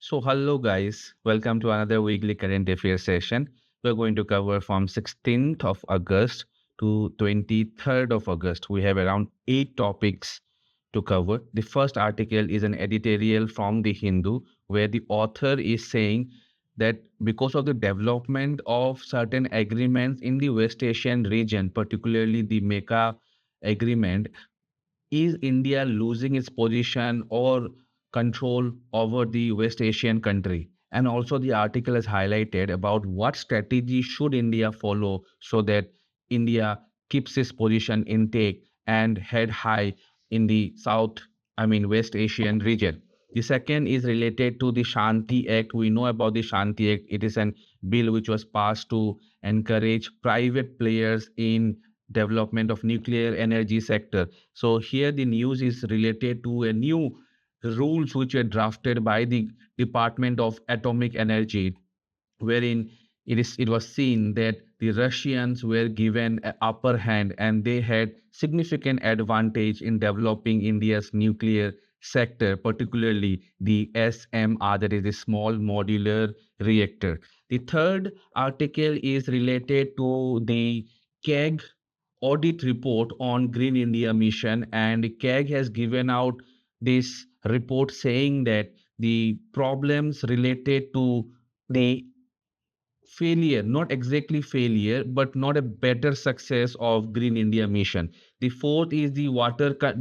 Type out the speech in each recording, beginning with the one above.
So, hello guys, welcome to another weekly current affairs session. We're going to cover from 16th of August to 23rd of August. We have around 8 topics to cover. The first article is an editorial from the Hindu where the author is saying that because of the development of certain agreements in the West Asian region, particularly the MECA agreement, is India losing its position or control over the West Asian country? And also the article has highlighted about what strategy should India follow so that India keeps its position intact and head high in the West Asian region. The second is related to the Shanti Act. We know about the Shanti Act. It is an bill which was passed to encourage private players in development of nuclear energy sector. So here the news is related to a new rules which were drafted by the Department of Atomic Energy, wherein it was seen that the Russians were given an upper hand and they had significant advantage in developing India's nuclear sector, particularly the SMR, that is the small modular reactor. The third article is related to the KEG audit report on Green India mission, and KEG has given out this report saying that the problems related to the failure, not exactly failure, but not a better success of Green India mission. The fourth is the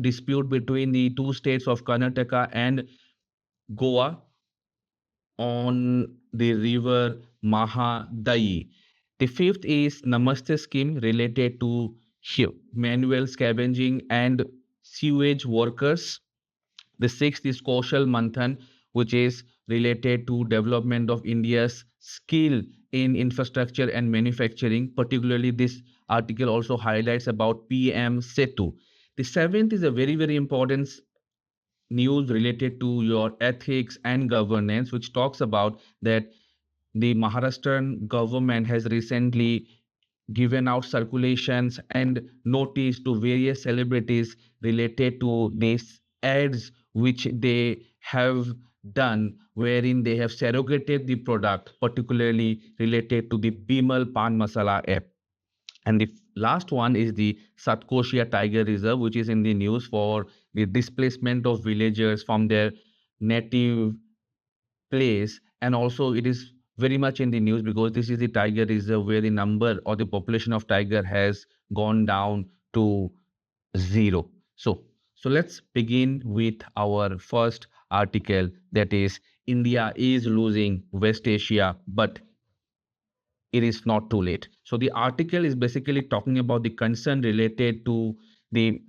dispute between the two states of Karnataka and Goa on the river Mahadayi. The fifth is Namaste scheme related to manual scavenging and sewage workers. The sixth is Kaushal Manthan, which is related to development of India's skill in infrastructure and manufacturing. Particularly, this article also highlights about PM Setu. The seventh is a very important news related to your ethics and governance, which talks about that the Maharashtrian government has recently given out circulations and notice to various celebrities related to these ads which they have done, wherein they have surrogated the product, particularly related to the Bimal Pan Masala app. And the last one is the Satkosia Tiger Reserve, which is in the news for the displacement of villagers from their native place. And also it is very much in the news because this is the tiger reserve where the number or the population of tiger has gone down to zero. So let's begin with our first article, that is India is losing West Asia, but it is not too late. So the article is basically talking about the concern related to the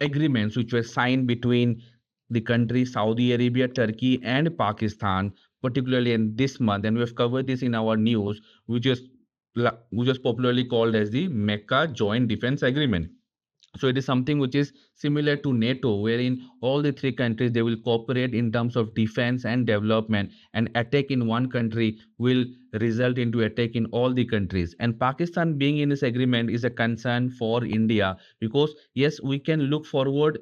agreements which were signed between the countries Saudi Arabia, Turkey, and Pakistan, particularly in this month. And we have covered this in our news, which is popularly called as the Mecca Joint Defense Agreement. So it is something which is similar to NATO, wherein all the three countries they will cooperate in terms of defense and development. An attack in one country will result into attack in all the countries. And Pakistan being in this agreement is a concern for India because yes, we can look forward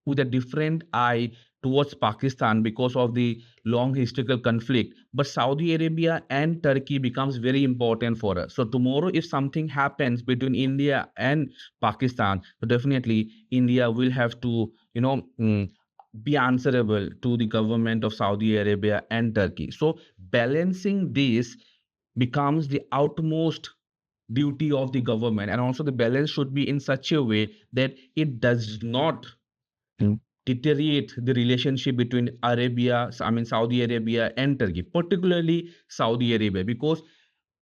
with a different eye towards Pakistan because of the long historical conflict. But Saudi Arabia and Turkey becomes very important for us. So tomorrow, if something happens between India and Pakistan, so definitely India will have to, be answerable to the government of Saudi Arabia and Turkey. So balancing this becomes the utmost duty of the government, and also the balance should be in such a way that it does not deteriorate the relationship between Saudi Arabia and Turkey, particularly Saudi Arabia, because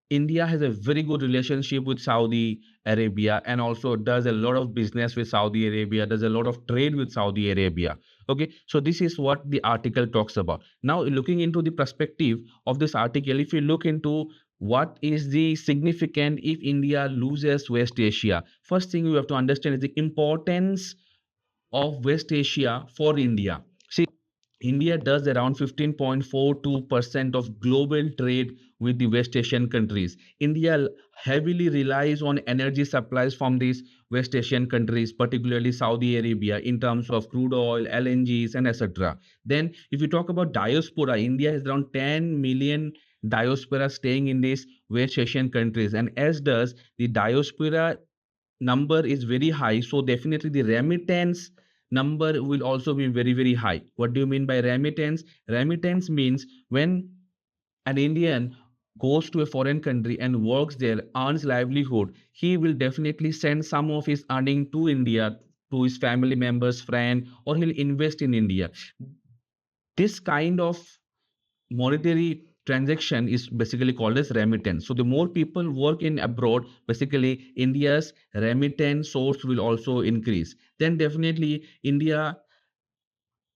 India has a very good relationship with Saudi Arabia and also does a lot of business with Saudi Arabia, does a lot of trade with Saudi Arabia. Okay, so this is what the article talks about. Now, looking into the perspective of this article, if you look into what is the significant if India loses West Asia, first thing you have to understand is the importance of West Asia for India. See, India does around 15.42% of global trade with the West Asian countries. India heavily relies on energy supplies from these West Asian countries, particularly Saudi Arabia, in terms of crude oil, LNGs, and etc. Then, if you talk about diaspora, India has around 10 million diaspora staying in these West Asian countries, and as does the diaspora number is very high, so definitely the remittance number will also be very very high. What do you mean by remittance? Remittance means when an Indian goes to a foreign country and works there, earns livelihood, he will definitely send some of his earning to India, to his family members, friend, or he'll invest in India. This kind of monetary transaction is basically called as remittance. So the more people work in abroad, basically India's remittance source will also increase. Then definitely India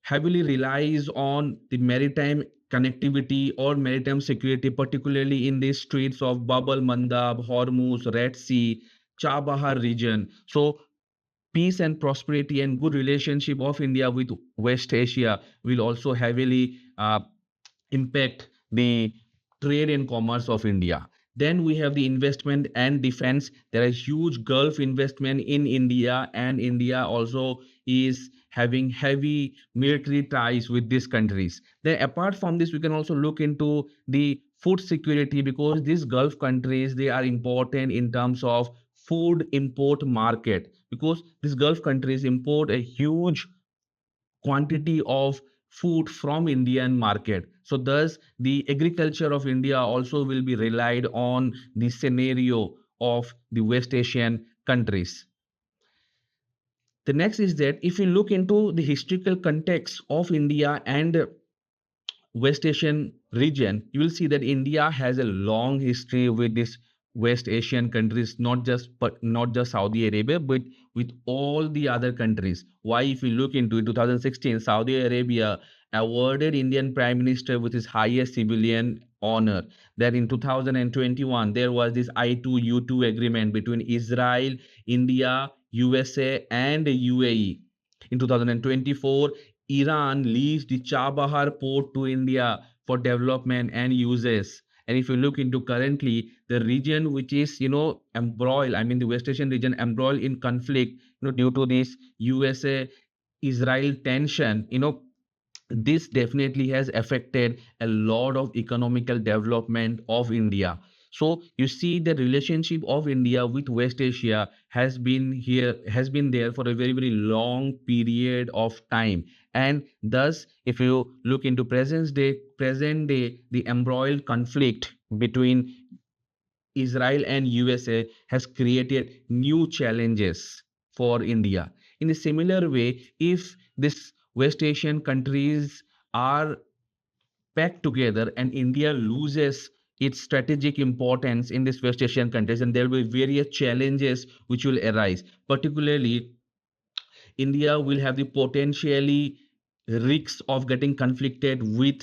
heavily relies on the maritime connectivity or maritime security, particularly in the straits of Bab el Mandab, Hormuz, Red Sea, Chabahar region. So peace and prosperity and good relationship of India with West Asia will also heavily impact the trade and commerce of India. Then we have the investment and defense. There is huge Gulf investment in India, and India also is having heavy military ties with these countries. Then, apart from this, we can also look into the food security, because these Gulf countries, they are important in terms of food import market, because these Gulf countries import a huge quantity of food from Indian market. So thus the agriculture of India also will be relied on the scenario of the West Asian countries. The next is that if you look into the historical context of India and West Asian region, you will see that India has a long history with this West Asian countries, not just Saudi Arabia, but with all the other countries. Why? If you look into it, 2016, Saudi Arabia awarded Indian Prime Minister with his highest civilian honor. Then in 2021, there was this I2U2 agreement between Israel, India, USA, and UAE. In 2024, Iran leased the Chabahar port to India for development and uses. And if you look into currently the region which is embroiled, I mean the West Asian region embroiled in conflict, due to this USA Israel tension, this definitely has affected a lot of economical development of India. So you see the relationship of India with West Asia has been there for a very very long period of time. And thus if you look into present day, the embroiled conflict between Israel and USA has created new challenges for India. In a similar way, if this West Asian countries are packed together and India loses its strategic importance in this West Asian countries, and there will be various challenges which will arise. Particularly, India will have the potentially risks of getting conflicted with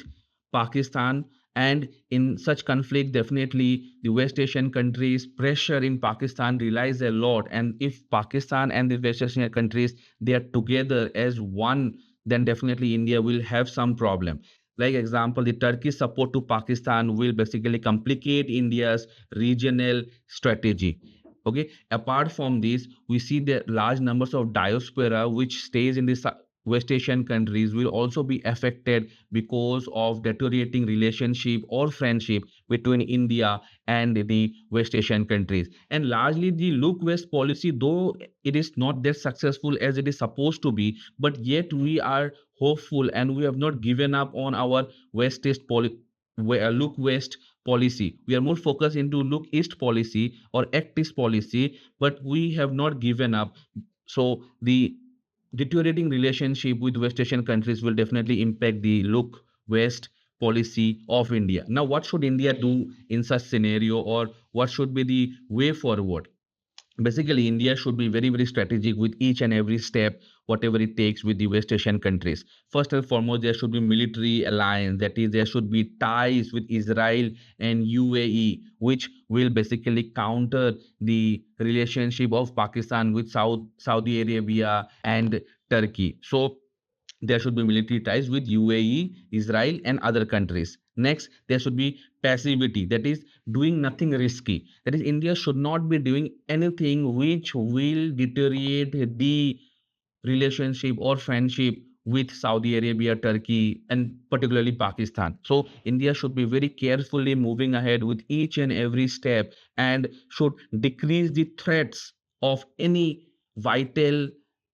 Pakistan. And in such conflict, definitely the West Asian countries' pressure in Pakistan relies a lot. And if Pakistan and the West Asian countries they are together as one, then definitely India will have some problem. Like example, the Turkish support to Pakistan will basically complicate India's regional strategy. Okay, apart from this, we see that large numbers of diaspora which stays in the West Asian countries will also be affected because of deteriorating relationship or friendship between India and the West Asian countries. And largely the look west policy, though it is not that successful as it is supposed to be, but yet we are hopeful and we have not given up on our west east look west policy. We are more focused into look east policy or act east policy, but we have not given up. So the deteriorating relationship with West Asian countries will definitely impact the look west policy of India. Now, what should India do in such scenario, or what should be the way forward? Basically, India should be very very strategic with each and every step whatever it takes with the West Asian countries. First and foremost, there should be military alliance, that is there should be ties with Israel and UAE, which will basically counter the relationship of Pakistan with Saudi Arabia and Turkey. So there should be military ties with UAE, Israel, and other countries. Next, there should be passivity, that is, doing nothing risky. That is, India should not be doing anything which will deteriorate the relationship or friendship with Saudi Arabia, Turkey, and particularly Pakistan. So, India should be very carefully moving ahead with each and every step and should decrease the threats of any vital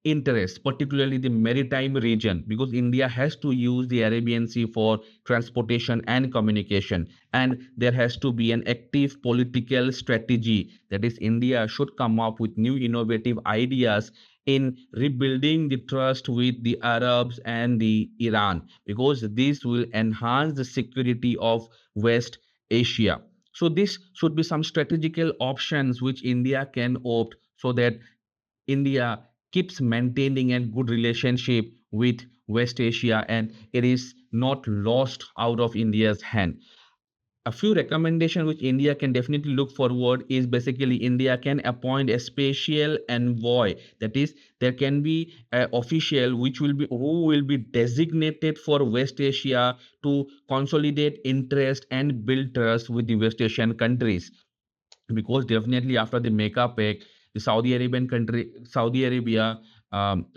interest, particularly the maritime region, because India has to use the Arabian Sea for transportation and communication. And there has to be an active political strategy. That is, India should come up with new innovative ideas in rebuilding the trust with the Arabs and the Iran, because this will enhance the security of West Asia. So this should be some strategical options which India can opt, so that India keeps maintaining a good relationship with West Asia and it is not lost out of India's hand. A few recommendations which India can definitely look forward is basically India can appoint a special envoy. That is, there can be an official who will be designated for West Asia to consolidate interest and build trust with the West Asian countries, because definitely after the Mecca pact, the Saudi Arabia,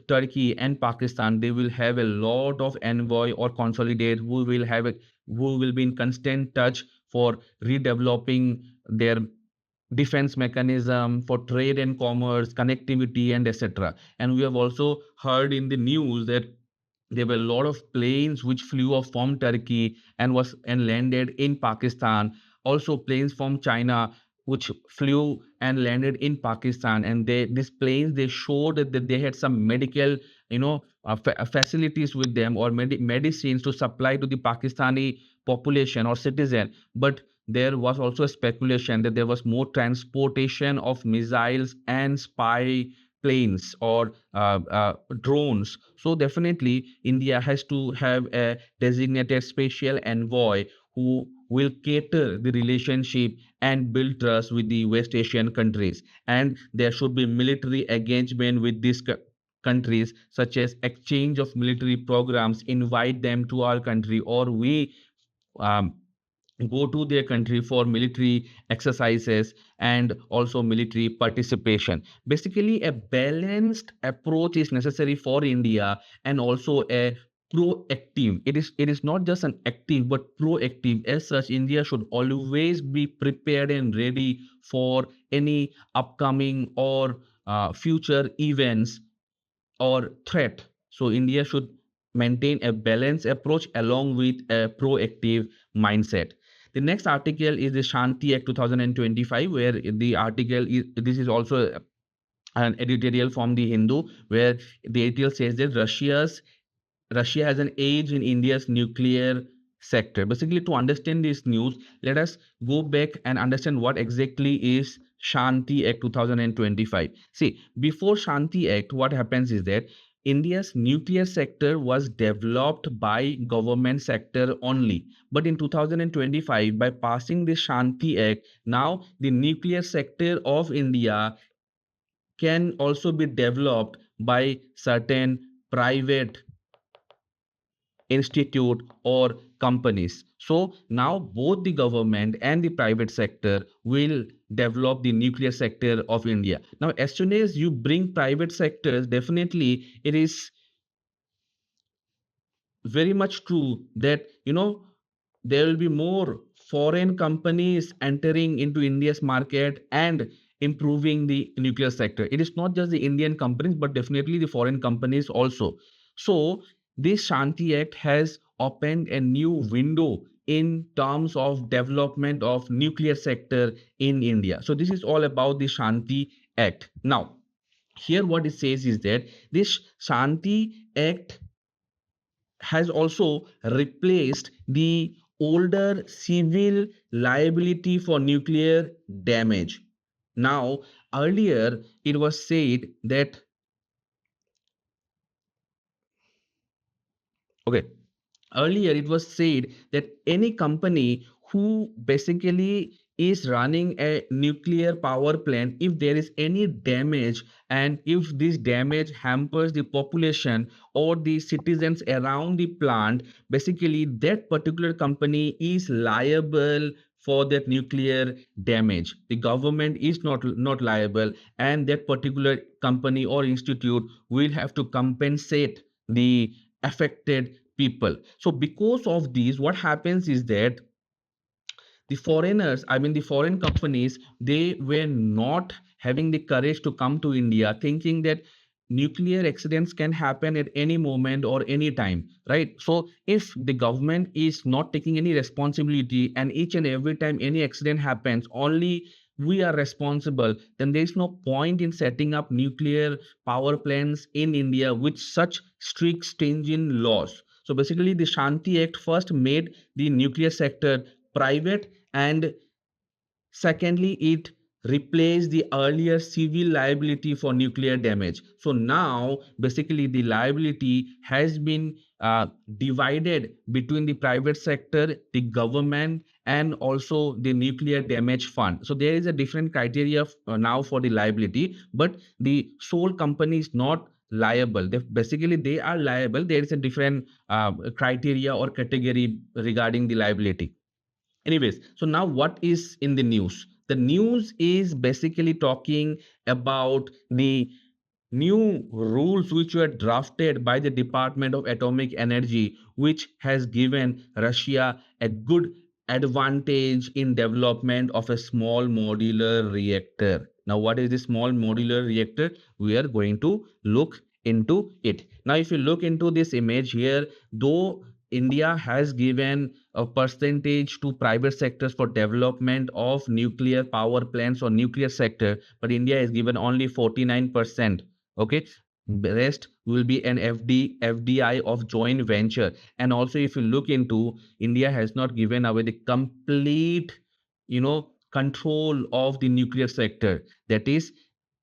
Turkey, and Pakistan, they will have a lot of envoy or consolidate who will be in constant touch for redeveloping their defense mechanism for trade and commerce, connectivity, and etc. And we have also heard in the news that there were a lot of planes which flew off from Turkey and landed in Pakistan. Also, planes from China which flew and landed in Pakistan. And these planes they showed that they had some medical, facilities with them or medicines to supply to the Pakistani population or citizen. But there was also speculation that there was more transportation of missiles and spy planes or drones. So definitely, India has to have a designated special envoy who will cater the relationship and build trust with the West Asian countries. And there should be military engagement with these countries, such as exchange of military programs, invite them to our country, or we um, go to their country for military exercises and also military participation. Basically, a balanced approach is necessary for India, and also a proactive. It is not just an active but proactive. As such, India should always be prepared and ready for any upcoming or future events or threat. So India should maintain a balanced approach along with a proactive mindset. The next article is the Shanti Act 2025, where the article is this is also an editorial from the Hindu, where the editorial says that Russia has an edge in India's nuclear sector. Basically, to understand this news, let us go back and understand what exactly is Shanti Act 2025. See, before Shanti Act, what happens is that India's nuclear sector was developed by government sector only. But in 2025, by passing the Shanti Act, now the nuclear sector of India can also be developed by certain private institute or companies. So now both the government and the private sector will develop the nuclear sector of India. Now, as soon as you bring private sectors, definitely it is very much true that there will be more foreign companies entering into India's market and improving the nuclear sector. It is not just the Indian companies, but definitely the foreign companies also. So this Shanti Act has opened a new window in terms of development of nuclear sector in India. So this is all about the Shanti Act. Now, here what it says is that this Shanti Act has also replaced the older civil liability for nuclear damage. Now, earlier it was said that, okay, earlier it was said that any company who basically is running a nuclear power plant, if there is any damage and if this damage hampers the population or the citizens around the plant, basically that particular company is liable for that nuclear damage. The government is not liable, and that particular company or institute will have to compensate the affected people. So because of these, what happens is that the foreigners, I mean the foreign companies, they were not having the courage to come to India, thinking that nuclear accidents can happen at any moment or any time, right? So if the government is not taking any responsibility, and each and every time any accident happens only we are responsible, then there is no point in setting up nuclear power plants in India with such strict stringent laws. So basically the Shanti Act first made the nuclear sector private, and secondly, it replaced the earlier civil liability for nuclear damage. So now, basically, the liability has been divided between the private sector, the government, and also the nuclear damage fund. So there is a different criteria now for the liability, but the sole company is not liable. Basically, they are liable. There is a different criteria or category regarding the liability. Anyways, so now what is in the news? The news is basically talking about the new rules which were drafted by the Department of Atomic Energy, which has given Russia a good advantage in development of a small modular reactor. Now, what is the small modular reactor? We are going to look into it. Now, if you look into this image here, though India has given a percentage to private sectors for development of nuclear power plants or nuclear sector, but India is given only 49%. Okay, the rest will be an FDI of joint venture. And also if you look into, India has not given away the complete control of the nuclear sector. That is,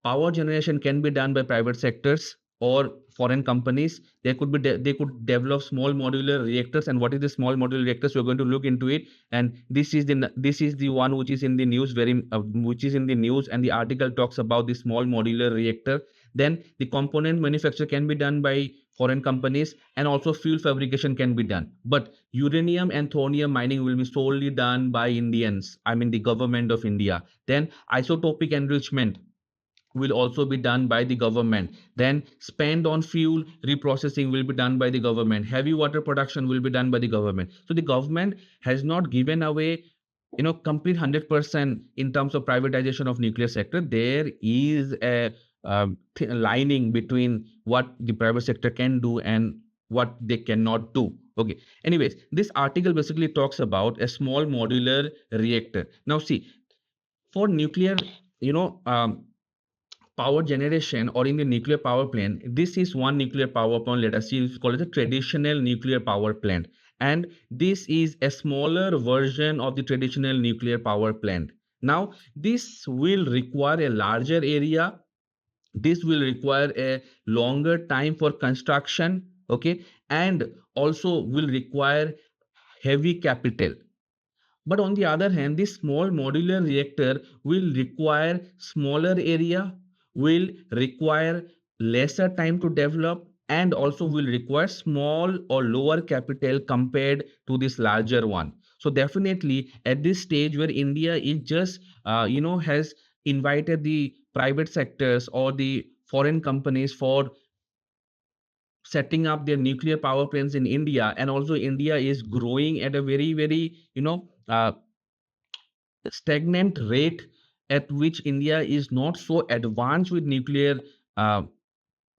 power generation can be done by private sectors or foreign companies. They could develop small modular reactors. And what is the small modular reactors? We're going to look into it. And this is the one which is in the news, which is in the news, and the article talks about the small modular reactor. Then the component manufacture can be done by foreign companies, and also fuel fabrication can be done, but uranium and thorium mining will be solely done by Indians, I mean the government of India. Then isotopic enrichment will also be done by the government. Then spend on fuel reprocessing will be done by the government. Heavy water production will be done by the government. So the government has not given away complete 100% in terms of privatization of nuclear sector. There is a lining between what the private sector can do and what they cannot do. Okay, anyways, this article basically talks about a small modular reactor. Now see, for nuclear you know um, power generation, or in the nuclear power plant, this is one nuclear power plant. Let us see, it's called a traditional nuclear power plant, and this is a smaller version of the traditional nuclear power plant. Now this will require a larger area, this will require a longer time for construction, okay, and also will require heavy capital. But on the other hand, this small modular reactor will require smaller area, will require lesser time to develop, and also will require small or lower capital compared to this larger one. So definitely at this stage where India is just has invited the private sectors or the foreign companies for setting up their nuclear power plants in India, and also India is growing at a very very stagnant rate, at which India is not so advanced with nuclear uh,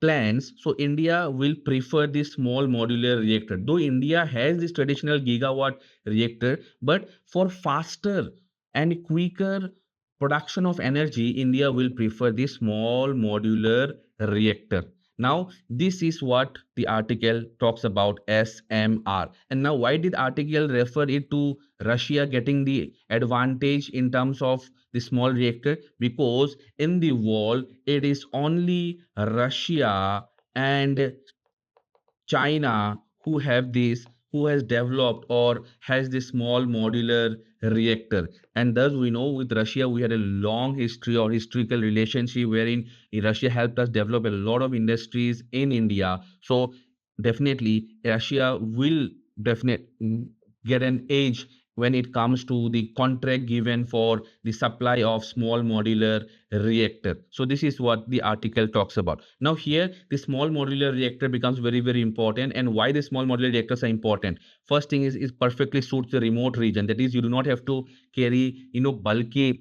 plants. So India will prefer this small modular reactor. Though India has this traditional gigawatt reactor, but for faster and quicker production of energy, India will prefer this small modular reactor. Now, this is what the article talks about SMR. And now, why did article refer it to Russia getting the advantage in terms of the small reactor? Because in the world, it is only Russia and China who have this who has developed or has this small modular reactor. And thus we know with Russia we had a long history or historical relationship wherein Russia helped us develop a lot of industries in India. So definitely Russia will definitely get an edge when it comes to the contract given for the supply of small modular reactor. So this is what the article talks about. Now here the small modular reactor becomes very, very important. And why the small modular reactors are important? First thing is it perfectly suits the remote region. That is, you do not have to carry bulky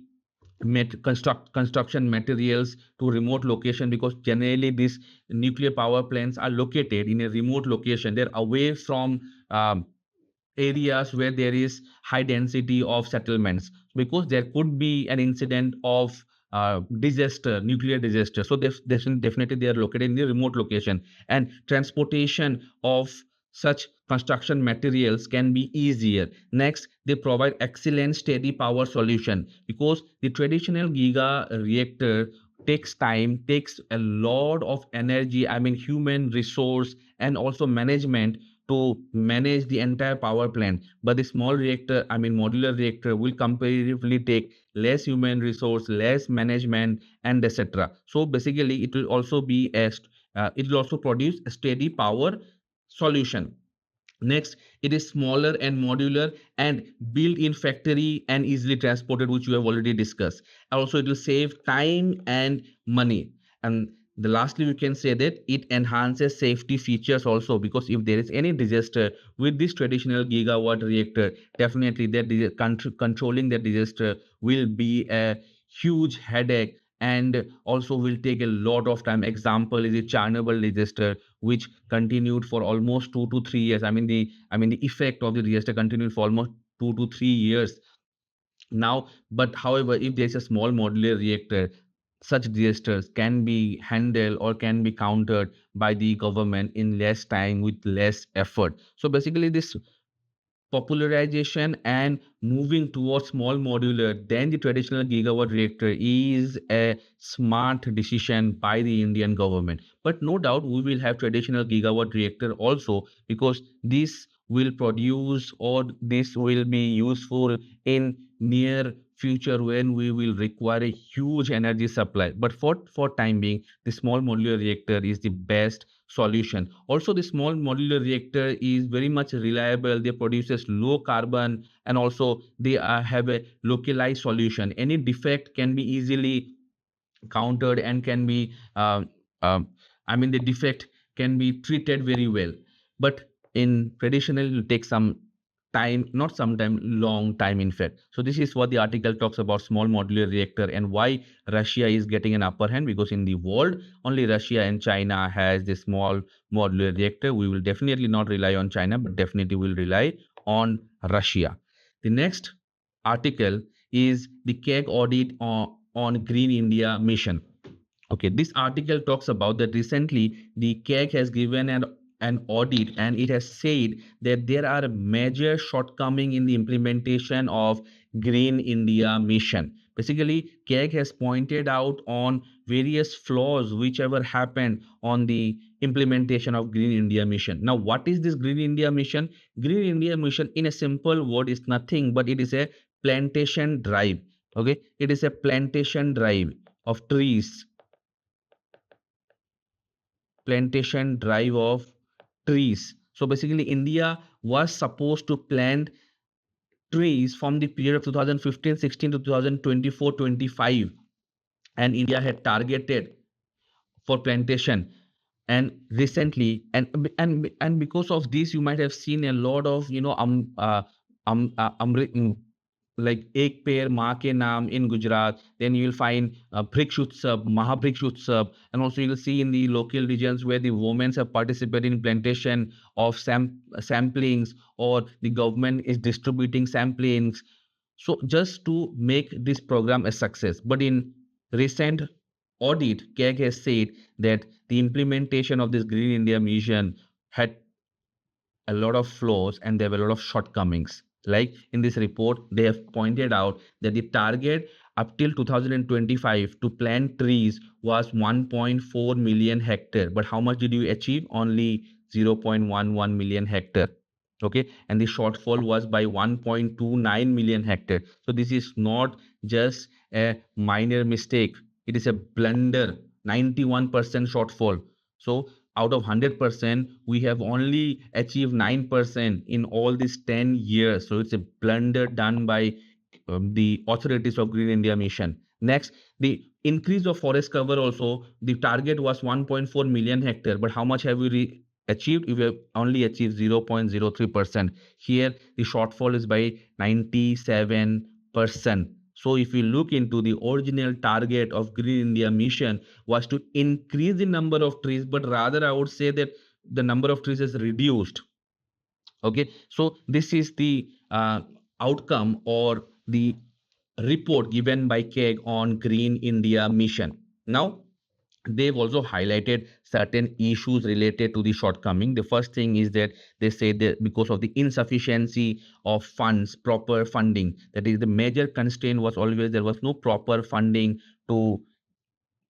construction materials to remote location, because generally these nuclear power plants are located in a remote location. They're away from areas where there is high density of settlements, because there could be an incident of disaster, nuclear disaster. So definitely they are located in the remote location, and transportation of such construction materials can be easier. Next, they provide excellent steady power solution, because the traditional giga reactor takes time, takes a lot of energy, I mean human resource and also management, to manage the entire power plant. But the small reactor, I mean modular reactor, will comparatively take less human resource, less management, and etc. So basically it will also be it will also produce a steady power solution. Next, it is smaller and modular and built in factory and easily transported, which you have already discussed. Also, it will save time and money. And the lastly, we can say that it enhances safety features also, because if there is any disaster with this traditional gigawatt reactor, definitely that controlling that disaster will be a huge headache and also will take a lot of time. Example is the Chernobyl disaster, which continued for almost 2 to 3 years. I mean the effect of the disaster continued for almost 2 to 3 years now. But however, if there is a small modular reactor, such disasters can be handled or can be countered by the government in less time with less effort. So basically this popularization and moving towards small modular than the traditional gigawatt reactor is a smart decision by the Indian government. But no doubt we will have traditional gigawatt reactor also, because this will produce or this will be useful in near future when we will require a huge energy supply. But for time being, the small modular reactor is the best solution. Also, the small modular reactor is very much reliable. They produces low carbon, and also they have a localized solution. Any defect can be easily countered and can be the defect can be treated very well. But in traditional it will take some time, not some time, long time in fact. So this is what the article talks about small modular reactor and why Russia is getting an upper hand, because in the world only Russia and China has this small modular reactor. We will definitely not rely on China, but definitely will rely on Russia. The next article is the CAG audit on Green India mission. Okay, this article talks about that recently the CAG has given an audit, and it has said that there are major shortcomings in the implementation of Green India mission. Basically, CAG has pointed out on various flaws whichever happened on the implementation of Green India mission. Now, what is this Green India mission? Green India mission, in a simple word, is nothing but it is a plantation drive. Okay, it is a plantation drive of trees, plantation drive of trees. So basically, India was supposed to plant trees from the period of 2015-16 to 2024-25, and India had targeted for plantation. And recently, and because of this, you might have seen a lot of like Ek Peड़ Maa Ke Naam in Gujarat. Then you will find Briksha Utsav, Mahabriksha Utsav, and also you will see in the local regions where the women have participated in plantation of samplings, or the government is distributing samplings. So just to make this program a success. But in recent audit, CAG has said that the implementation of this Green India mission had a lot of flaws and there were a lot of shortcomings. Like in this report, they have pointed out that the target up till 2025 to plant trees was 1.4 million hectare. But how much did you achieve? Only 0.11 million hectare. Okay, and the shortfall was by 1.29 million hectare. So this is not just a minor mistake, it is a blunder. 91% shortfall. So out of 100% we have only achieved 9% in all these 10 years. So it's a blunder done by the authorities of Green India Mission. Next, the increase of forest cover also, the target was 1.4 million hectare, but how much have we achieved? We have only achieved 0.03%. Here, the shortfall is by 97%. So if you look into the original target of Green India Mission was to increase the number of trees, but rather I would say that the number of trees is reduced. Okay, so this is the outcome or the report given by KEG on Green India Mission. Now, they've also highlighted certain issues related to the shortcoming. The first thing is that they say that because of the insufficiency of funds, proper funding, that is the major constraint was always there was no proper funding to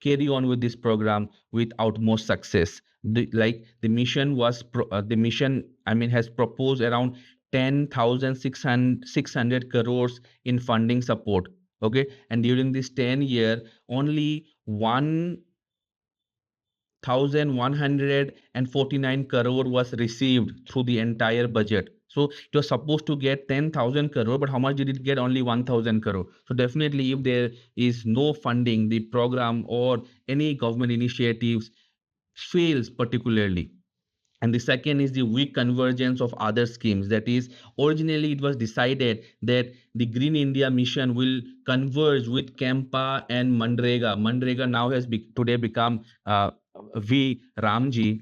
carry on with this program with utmost success. The mission was the mission, I mean, has proposed around 10,600 crores in funding support. Okay, and during this 10-year, only 1,149 crore was received through the entire budget. So it was supposed to get 10,000 crore, but how much did it get? Only 1,000 crore. So definitely, if there is no funding, the program or any government initiatives fails particularly. And the second is the weak convergence of other schemes. That is, originally it was decided that the Green India Mission will converge with Kempa and Mandrega. Mandrega now has today become V Ramji,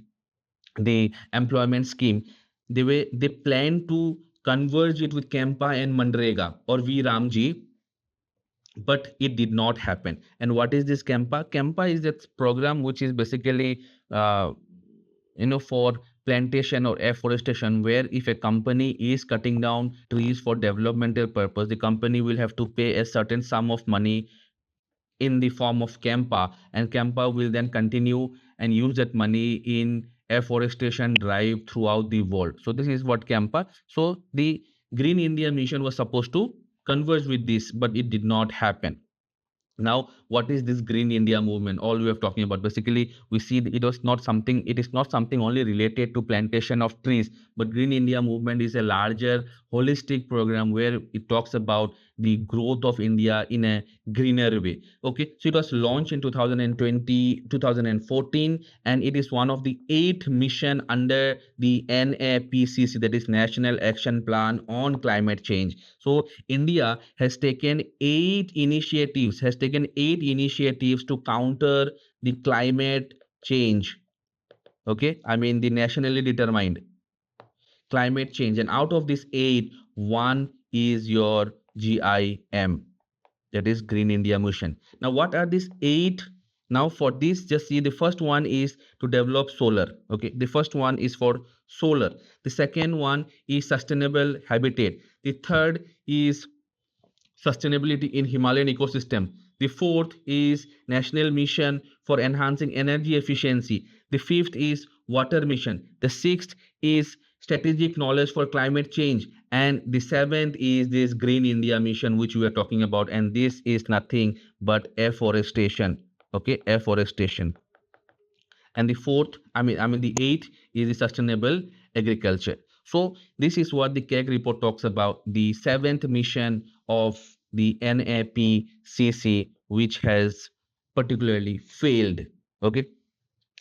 the employment scheme. They plan to converge it with Kempa and Mandrega or V Ramji, but it did not happen. And what is this Kempa? Kempa is that program which is basically uh, for plantation or afforestation, where if a company is cutting down trees for developmental purpose, the company will have to pay a certain sum of money in the form of Kempa, and Kempa will then continue and use that money in afforestation drive throughout the world. So this is what Kempa. So the Green India Mission was supposed to converge with this, but it did not happen. Now, what is this Green India movement? All we are talking about, basically, we see it is not something only related to plantation of trees, but Green India movement is a larger holistic program where it talks about the growth of India in a greener way. Okay, so it was launched in 2020, 2014, and it is one of the 8 mission under the NAPCC, that is National Action Plan on Climate Change. So India has taken 8 initiatives to counter the climate change. Okay, I mean the nationally determined climate change, and out of this 8, one is your GIM, that is Green India Mission. Now, what are these 8? Now, for this, just see, the first one is to develop solar. Okay, the first one is for solar. The second one is sustainable habitat. The third is sustainability in Himalayan ecosystem. The fourth is National Mission for Enhancing Energy Efficiency. The fifth is Water Mission. The sixth is Strategic Knowledge for Climate Change. And the seventh is this Green India Mission, which we are talking about. And this is nothing but afforestation. Okay, afforestation. And the fourth, I mean the eighth is the sustainable agriculture. So this is what the KEG report talks about, the seventh mission of the NAPCC, which has particularly failed. Okay,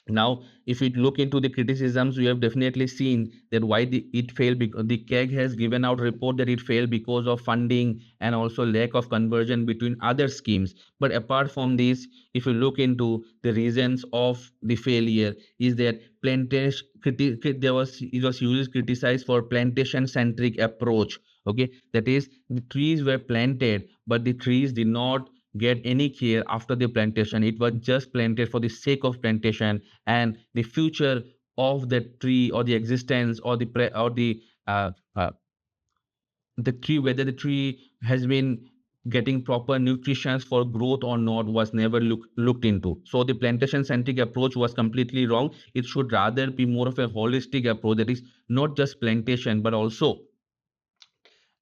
now if we look into the criticisms, we have definitely seen that why it failed, because the KEG has given out report that it failed because of funding and also lack of conversion between other schemes. But apart from this, if you look into the reasons of the failure, is that plantation it was usually criticized for plantation centric approach. Okay, that is, the trees were planted, but the trees did not get any care after the plantation. It was just planted for the sake of plantation, and the future of the tree or the existence or uh, uh, the tree, whether the tree has been getting proper nutrition for growth or not was never looked into. So the plantation centric approach was completely wrong. It should rather be more of a holistic approach, that is not just plantation but also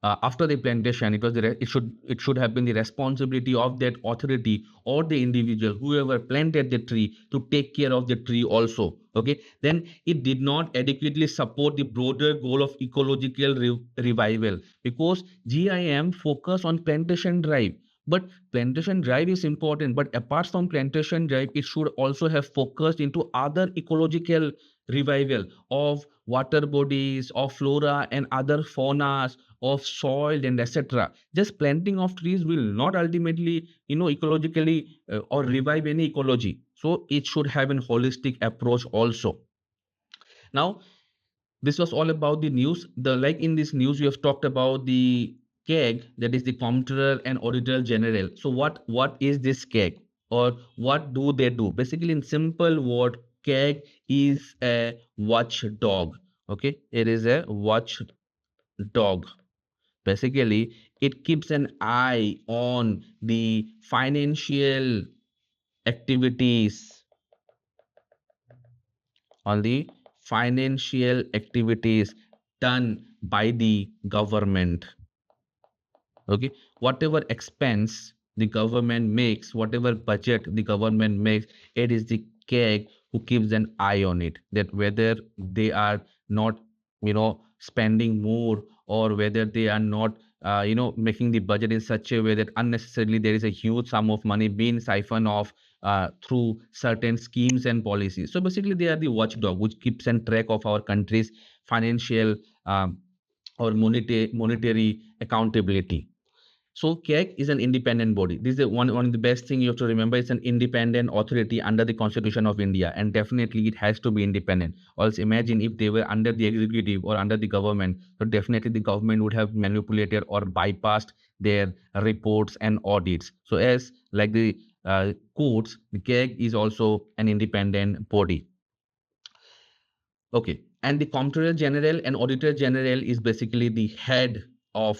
after the plantation, it should have been the responsibility of that authority or the individual whoever planted the tree to take care of the tree also. Okay, then it did not adequately support the broader goal of ecological revival, because GIM focus on plantation drive. But plantation drive is important, but apart from plantation drive, it should also have focused into other ecological revival of water bodies, of flora and other faunas, of soil and etc. Just planting of trees will not ultimately, ecologically or revive any ecology. So it should have a holistic approach also. Now, this was all about the news. Like in this news, we have talked about the CAG, that is the Comptroller and Auditor General. So what is this CAG, or what do they do? Basically, in simple word, CAG is a watchdog. Okay, it is a watchdog. Basically, it keeps an eye on the financial activities, on the financial activities done by the government. Okay, whatever expense the government makes, whatever budget the government makes, it is the CAG who keeps an eye on it, that whether they are not, spending more, or whether they are not, making the budget in such a way that unnecessarily there is a huge sum of money being siphoned off through certain schemes and policies. So basically, they are the watchdog which keeps an track of our country's financial or monetary accountability. So CAG is an independent body. This is one of the best thing you have to remember. It's an independent authority under the Constitution of India, and definitely it has to be independent. Also, imagine if they were under the executive or under the government, so definitely the government would have manipulated or bypassed their reports and audits. So as like the courts, the CAG is also an independent body. Okay. And the Comptroller General and Auditor General is basically the head of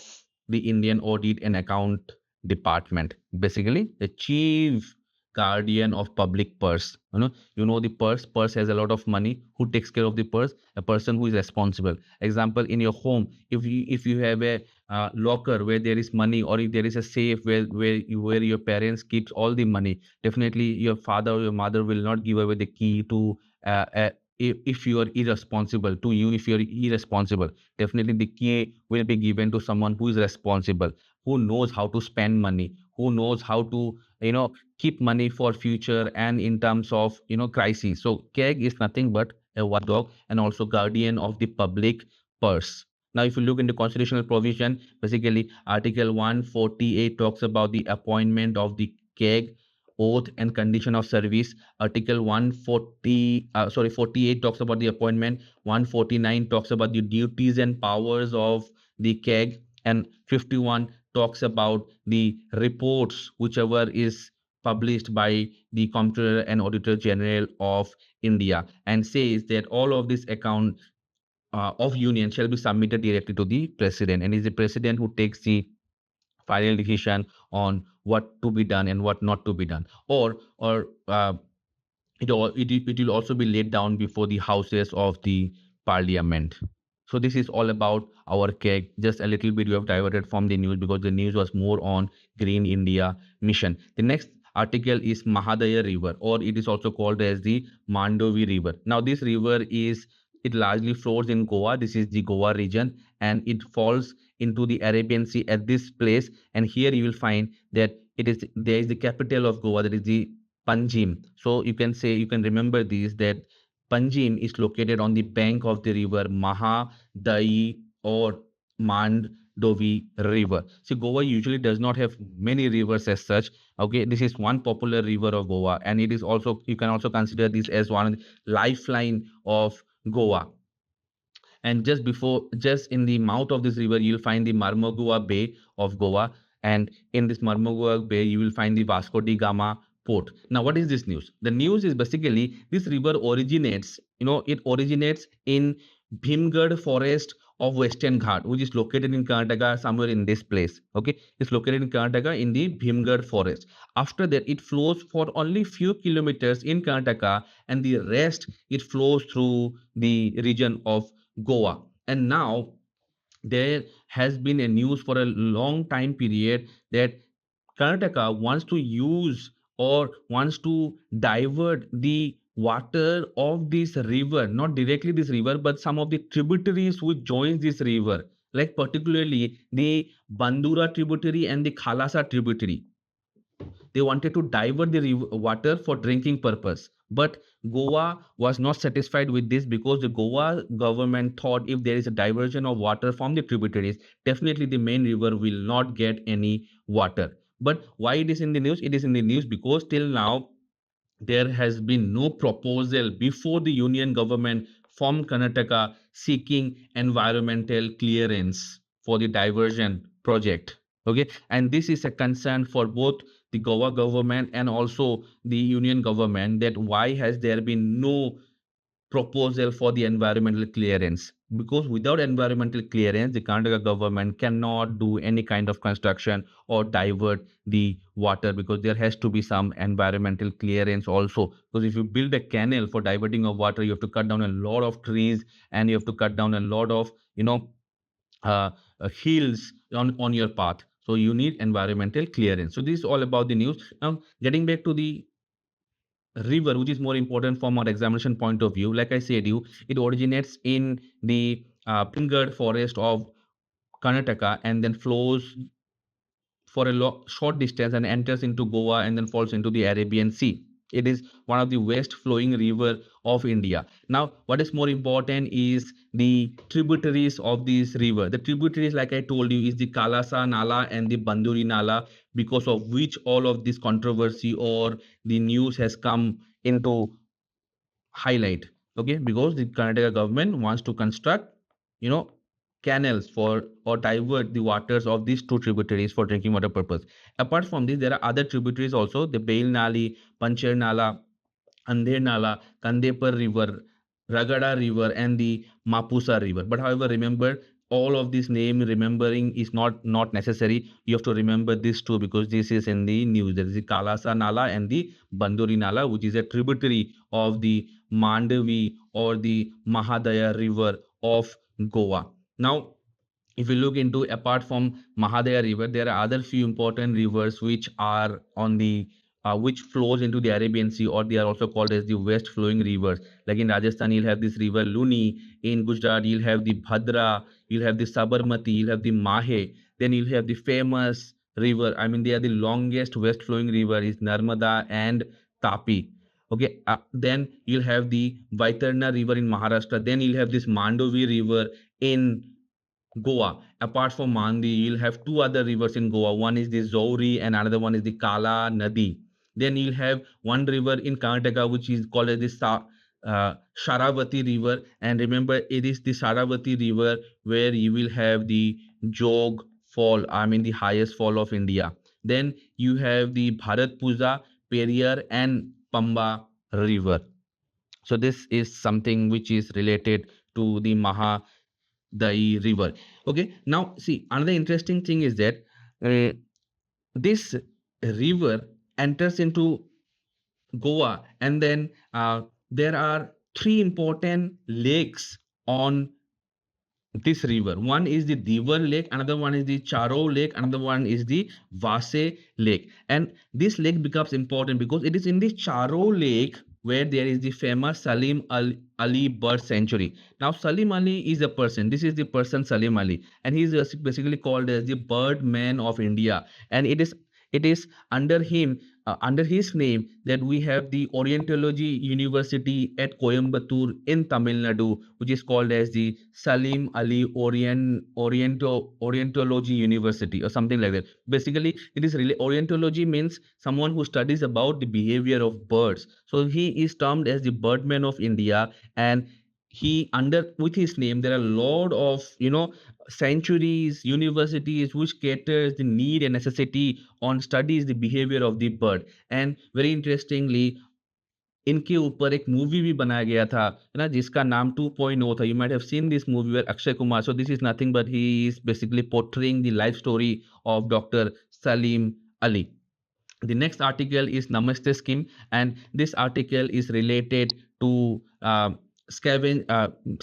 the Indian Audit and Account Department. Basically, the chief guardian of public purse. The purse has a lot of money. Who takes care of the purse? A person who is responsible. Example, in your home, if you have a locker where there is money, or if there is a safe where your parents keeps all the money, definitely your father or your mother will not give away the key to if you are irresponsible to you. If you're irresponsible, definitely the key will be given to someone who is responsible, who knows how to spend money, who knows how to keep money for future and in terms of crisis. So CAG is nothing but a watchdog and also guardian of the public purse. Now, if you look into constitutional provision, basically Article 148 talks about the appointment of the CAG, oath and condition of service. Article 48 talks about the appointment. 149 talks about the duties and powers of the CAG, and 51 talks about the reports whichever is published by the Comptroller and Auditor General of India, and says that all of this account of union shall be submitted directly to the president, and it is the president who takes the final decision on what to be done and what not to be done, or it will also be laid down before the houses of the parliament. So this is all about our cake. Just a little bit we have diverted from the news because the news was more on Green India mission. The next article is Mahadayi River, or it is also called as the Mandovi River. Now this river it largely flows in Goa. This is the Goa region, and it falls into the Arabian Sea at this place. And here you will find that there is the capital of Goa, that is the Panjim. So you can remember these, that Panjim is located on the bank of the river Mahadayi or Mandovi River. See, Goa usually does not have many rivers as such. Okay, this is one popular river of Goa, and it is also, you can also consider this as one lifeline of Goa. And just in the mouth of this river, you'll find the Marmagua Bay of Goa, and in this Marmagua Bay, you will find the Vasco da Gama port. Now, what is this news? The news is basically this river originates, it originates in Bhimgad forest of Western Ghat, which is located in Karnataka, somewhere in this place. Okay, it's located in Karnataka in the Bhimgad forest. After that, it flows for only few kilometers in Karnataka, and the rest it flows through the region of Goa. And now there has been a news for a long time period that Karnataka wants to use or wants to divert the water of this river, not directly this river, but some of the tributaries which joins this river, like particularly the Bandura tributary and the Khalasa tributary. They wanted to divert the water for drinking purpose. But Goa was not satisfied with this, because the Goa government thought if there is a diversion of water from the tributaries, definitely the main river will not get any water. But why it is in the news? It is in the news because till now there has been no proposal before the union government from Karnataka seeking environmental clearance for the diversion project. Okay, and this is a concern for both the Goa government and also the union government, that why has there been no proposal for the environmental clearance, because without environmental clearance the Karnataka government cannot do any kind of construction or divert the water, because there has to be some environmental clearance also, because if you build a canal for diverting of water, you have to cut down a lot of trees, and you have to cut down a lot of uh, hills on your path. So you need environmental clearance. So this is all about the news. Now getting back to the river, which is more important from our examination point of view, like I said you, it originates in the Pingad forest of Karnataka and then flows for a short distance and enters into Goa and then falls into the Arabian Sea. It is one of the west flowing river of India. Now, what is more important is the tributaries of this river. The tributaries, like I told you, is the Kalasa Nala and the Banduri Nala, because of which all of this controversy or the news has come into highlight. Okay, because the Karnataka government wants to construct, you know, canals for or divert the waters of these two tributaries for drinking water purpose. Apart from this, there are other tributaries also: the Bail Nali, Pancher Nala, Andher Nala, Kandepar River, Ragada River, and the Mapusa River. But however, remember, all of this name remembering is not necessary. You have to remember this too, because this is in the news. There is the Kalasa Nala and the Banduri Nala, which is a tributary of the Mandovi or the Mahadaya River of Goa. Now, if you look into, apart from Mahadaya river, there are other few important rivers which are on the which flows into the Arabian Sea, or they are also called as the west flowing rivers. Like in Rajasthan, you'll have this river Luni. In Gujarat, you'll have the Bhadra. You'll have the Sabarmati. You'll have the Mahe. Then you'll have the famous river. I mean, they are the longest west flowing river is Narmada and Tapi. Okay, then you'll have the Vaitarna river in Maharashtra. Then you'll have this Mandovi river in Goa. Apart from Mandi, you'll have two other rivers in Goa. One is the Zouri and another one is the Kala Nadi. Then you'll have one river in Karnataka which is called as the Sharavati river. And remember, it is the Sharavati river where you will have the Jog fall, I mean the highest fall of India. Then you have the Bharat Puja, Periyar and Pamba river. So this is something which is related to the Mahadayi river. Okay, now see, another interesting thing is that uh, this river enters into Goa, and then there are three important lakes on this river. One is the Divar Lake, another one is the Charo Lake, another one is the Vase Lake. And this lake becomes important because it is in the Charo Lake where there is the famous Ali Bird Sanctuary. Now, Salim Ali is a person. This is the person Salim Ali, and he is basically called as the Birdman of India. And it is under his name, that we have the Orientology University at Coimbatore in Tamil Nadu, which is called as the Salim Ali Orientology University or something like that. Basically, it is really Orientology means someone who studies about the behavior of birds. So he is termed as the Birdman of India, and he under with his name there are a lot of sanctuaries, universities which caters the need and necessity on studies the behavior of the bird. And very interestingly, इनके ऊपर एक movie भी बनाया गया था, है ना, जिसका नाम 2.0 था. You might have seen this movie where Akshay Kumar, so this is nothing but he is basically portraying the life story of doctor Salim Ali. The next article is Namaste scheme, and this article is related to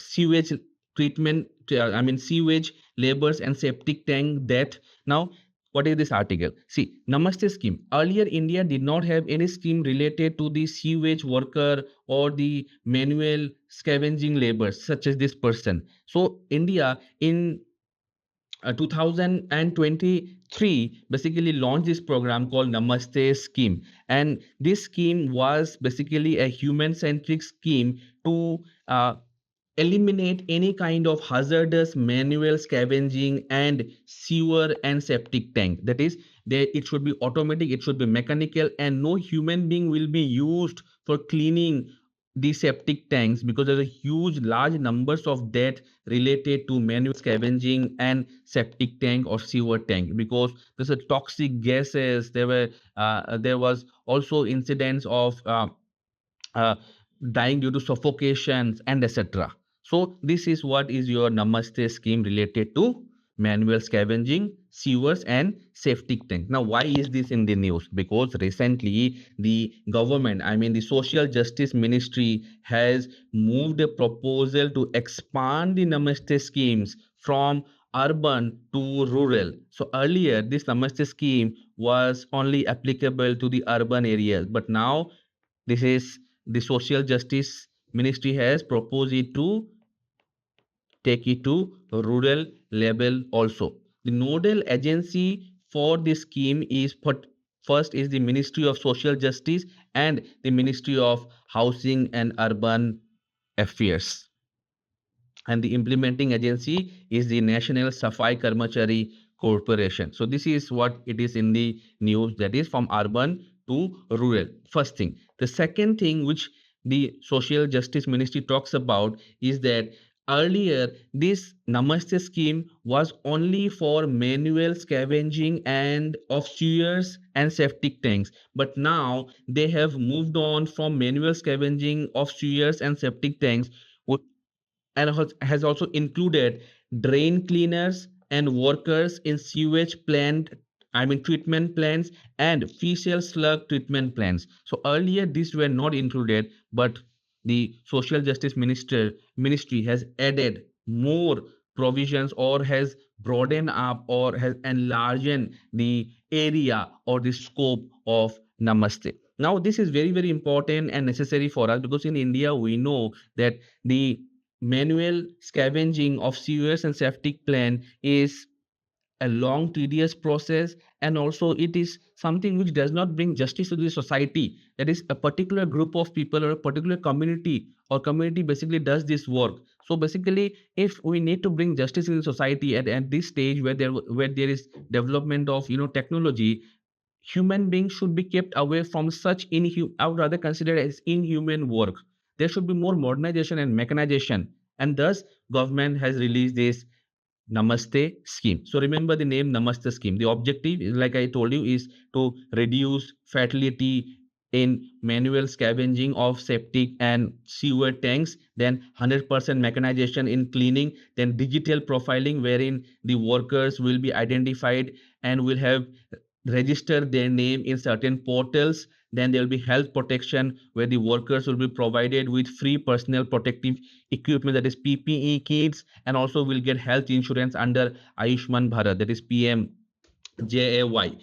sewage treatment. I mean sewage labors and septic tank death. Now, what is this article? See, Namaste scheme. Earlier, India did not have any scheme related to the sewage worker or the manual scavenging labors, such as this person. So, India in 2023 basically launched this program called Namaste scheme, and this scheme was basically a human-centric scheme to eliminate any kind of hazardous manual scavenging and sewer and septic tank. That is, it should be automatic, it should be mechanical, and no human being will be used for cleaning the septic tanks, because there's a huge large numbers of death related to manual scavenging and septic tank or sewer tank, because there's a toxic gases. There was also incidents of uh, dying due to suffocations and etc. So this is what is your Namaste scheme related to manual scavenging, sewers and septic tank. Now, why is this in the news? Because recently the government, I mean the Social Justice Ministry, has moved a proposal to expand the Namaste schemes from urban to rural. So earlier this Namaste scheme was only applicable to the urban areas, but now this is the Social Justice Ministry has proposed it to take it to rural level also. The nodal agency for this scheme is first is the Ministry of Social Justice and the Ministry of Housing and Urban Affairs, and the implementing agency is the National Safai Karmachari Corporation. So this is what it is in the news, that is from urban to rural. First thing. The second thing which the Social Justice Ministry talks about is that earlier this Namaste scheme was only for manual scavenging and of sewers and septic tanks, but now they have moved on from manual scavenging of sewers and septic tanks, and has also included drain cleaners and workers in sewage plant, I mean treatment plants and fecal slug treatment plants. So earlier these were not included, but the Social Justice Ministry has added more provisions, or has broadened up, or has enlarged the area or the scope of Namaste. Now this is very very important and necessary for us, because in India we know that the manual scavenging of sewers and septic plant is a long tedious process, and also it is something which does not bring justice to the society. That is, a particular group of people or a particular community basically does this work. So basically, if we need to bring justice in the society at this stage where there is development of technology, human beings should be kept away from such I would rather consider it as inhuman work. There should be more modernization and mechanization, and thus government has released this Namaste scheme. So remember the name Namaste scheme. The objective, like I told you, is to reduce fatality in manual scavenging of septic and sewer tanks, then 100% mechanization in cleaning, then digital profiling wherein the workers will be identified and will have register their name in certain portals. Then there will be health protection where the workers will be provided with free personal protective equipment, that is PPE kits, and also will get health insurance under Ayushman Bharat, that is PMJAY.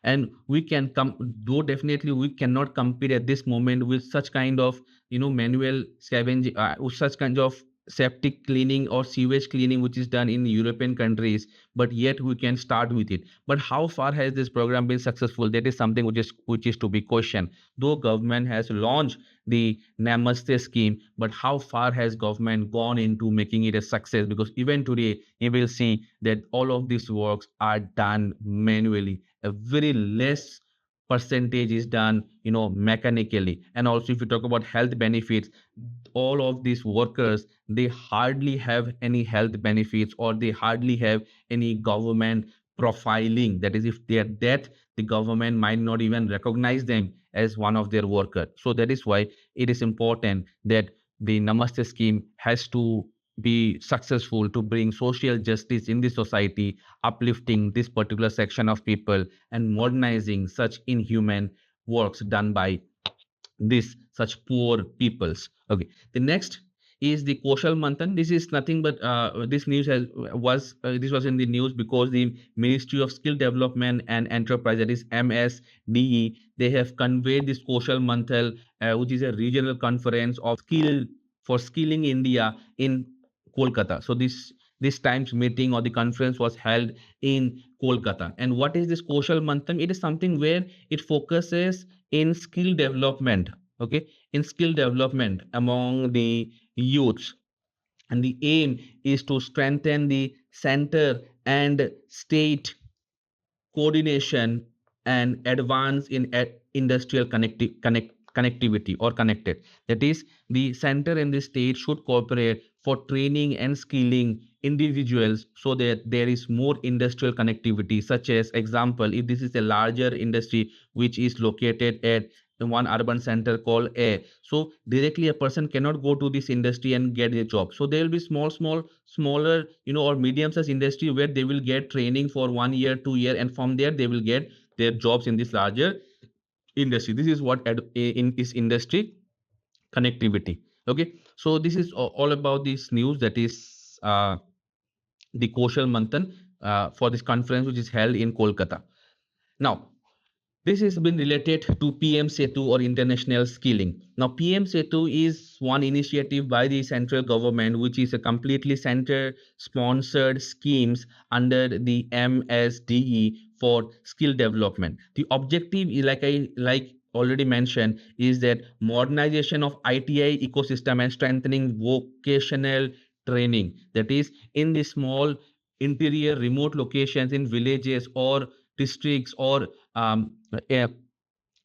And we can come, though definitely we cannot compete at this moment with such kind of manual scavenging, with such kinds of septic cleaning or sewage cleaning which is done in European countries, but yet we can start with it. But how far has this program been successful? That is something which is to be questioned. Though government has launched the Namaste scheme, but how far has government gone into making it a success? Because even today you will see that all of these works are done manually. A very less percentage is done mechanically. And also if you talk about health benefits, all of these workers, they hardly have any health benefits, or they hardly have any government profiling. That is, if they are dead, the government might not even recognize them as one of their workers. So that is why it is important that the Namaste scheme has to be successful to bring social justice in the society, uplifting this particular section of people and modernizing such inhuman works done by this such poor peoples. Okay, the next is the Kaushal Manthan. This is nothing but this news this was in the news because the Ministry of Skill Development and Enterprise, that is MSDE, they have conveyed this Kaushal Manthan, which is a regional conference of skill for skilling India in Kolkata. So this time's meeting or the conference was held in Kolkata. And what is this Kaushal Manthan? It is something where it focuses in skill development, okay, in skill development among the youths, and the aim is to strengthen the center and state coordination and advance in industrial connectivity or connected. That is, the center and the state should cooperate for training and skilling individuals so that there is more industrial connectivity. Such as example, if this is a larger industry which is located at one urban center called A, so directly a person cannot go to this industry and get a job. So there will be smaller, or medium sized industry where they will get training for 1 year, 2 year, and from there they will get their jobs in this larger industry. This is what in this industry connectivity. Okay, so this is all about this news, that is the Kaushal Manthan for this conference which is held in Kolkata. Now, this has been related to PM Setu or international skilling. Now, PM Setu is one initiative by the central government, which is a completely center-sponsored schemes under the MSDE for skill development. The objective, like I already mentioned, is that modernization of ITI ecosystem and strengthening vocational training. That is, in the small interior remote locations in villages or districts or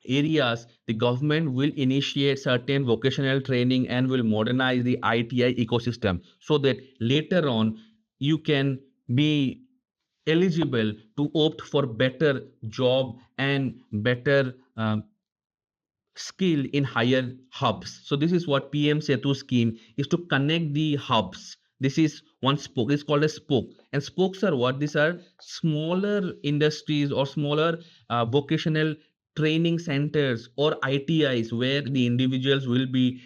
areas, the government will initiate certain vocational training and will modernize the ITI ecosystem so that later on you can be eligible to opt for better job and better skill in higher hubs. So this is what PM Setu scheme is, to connect the hubs. This is one spoke. It's called a spoke. And spokes are what? These are smaller industries or smaller vocational training centers or ITIs where the individuals will be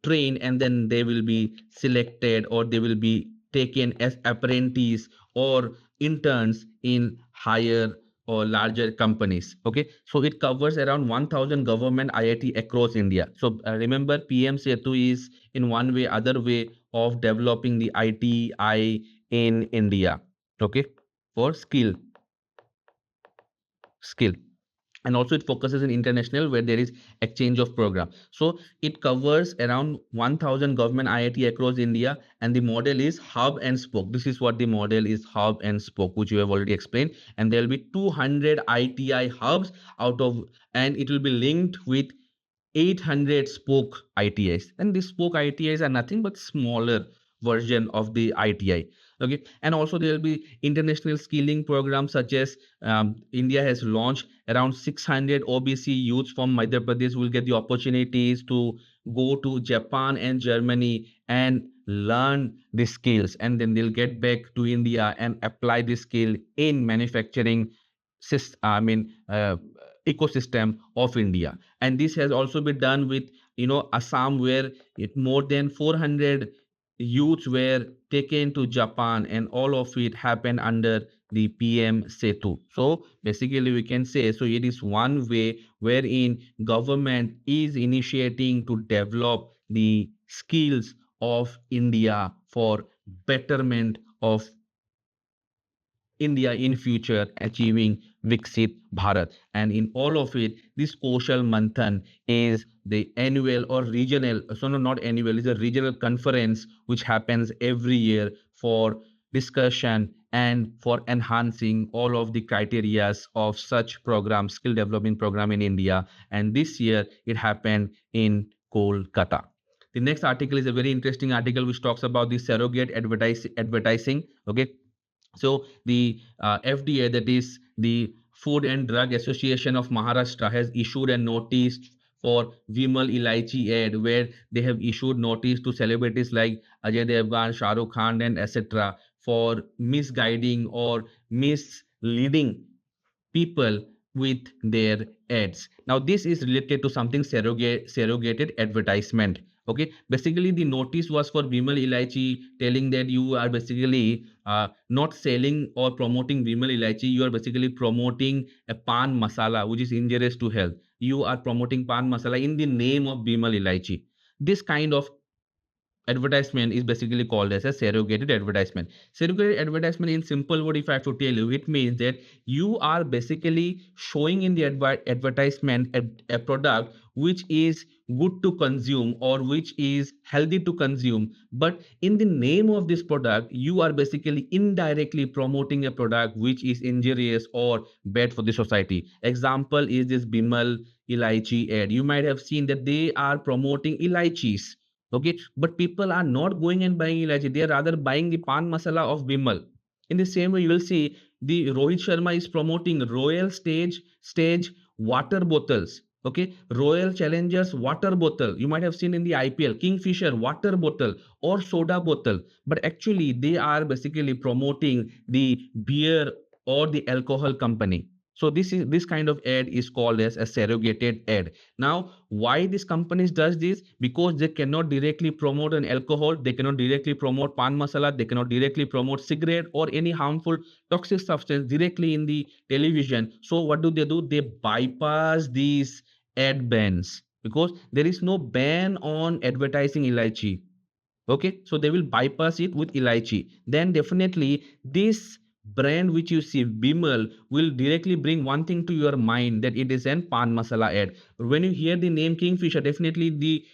trained and then they will be selected or they will be taken as apprentices or interns in higher or larger companies. Okay, so it covers around 1000 government IIT across India. So remember, PM Setu is in one way other way of developing the ITI in India. Okay, for skill, and also it focuses in international where there is exchange of program. So it covers around 1000 government IIT across India, and the model is hub and spoke. This is what the model is, hub and spoke, which you have already explained. And there will be 200 ITI hubs out of, and it will be linked with 800 spoke ITIs, and these spoke ITIs are nothing but smaller version of the ITI. Okay, and also there will be international skilling programs such as India has launched around 600 OBC youths from Madhya Pradesh will get the opportunities to go to Japan and Germany and learn the skills, and then they'll get back to India and apply the skill in manufacturing ecosystem of India. And this has also been done with Assam, where more than 400 youths were taken to Japan, and all of it happened under the PM Setu. So basically we can say, so it is one way wherein government is initiating to develop the skills of India for betterment of India in future achieving Viksit Bharat. And in all of it, this Kaushal Manthan is the annual or regional, so no, not annual, it's a regional conference which happens every year for discussion and for enhancing all of the criterias of such program, skill development program in India. And this year it happened in Kolkata. The next article is a very interesting article which talks about the surrogate advertising. Okay, So the FDA, that is the Food and Drug Association of Maharashtra, has issued a notice for Vimal Ilaichi ad, where they have issued notice to celebrities like Ajay Devgan, Shah Rukh Khan, and etc. for misguiding or misleading people with their ads. Now, this is related to something surrogated advertisement. Okay, basically the notice was for Vimal Ilaichi, telling that you are basically not selling or promoting Vimal Ilaichi. You are basically promoting a pan masala, which is injurious to health. You are promoting pan masala in the name of Vimal Ilaichi. This kind of advertisement is basically called as a surrogated advertisement. Surrogated advertisement, in simple word, if I have to tell you, it means that you are basically showing in the advertisement a product which is good to consume or which is healthy to consume, but in the name of this product you are basically indirectly promoting a product which is injurious or bad for the society. Example is this Bimal Ilaichi ad. You might have seen that they are promoting ilaichis. Okay, but people are not going and buying ilachi, they are rather buying the pan masala of Bimal. In the same way, you will see the Rohit Sharma is promoting Royal Stage water bottles. Okay, Royal Challengers water bottle, you might have seen in the IPL, Kingfisher water bottle or soda bottle, but actually they are basically promoting the beer or the alcohol company. So this kind of ad is called as a surrogated ad. Now, why these companies does this? Because they cannot directly promote an alcohol, they cannot directly promote pan masala, they cannot directly promote cigarette or any harmful toxic substance directly in the television. So what do? They bypass these ad bans, because there is no ban on advertising elaichi. Okay, so they will bypass it with elaichi. Then definitely this brand which you see Bimal will directly bring one thing to your mind, that it is an pan masala ad. When you hear the name Kingfisher, definitely the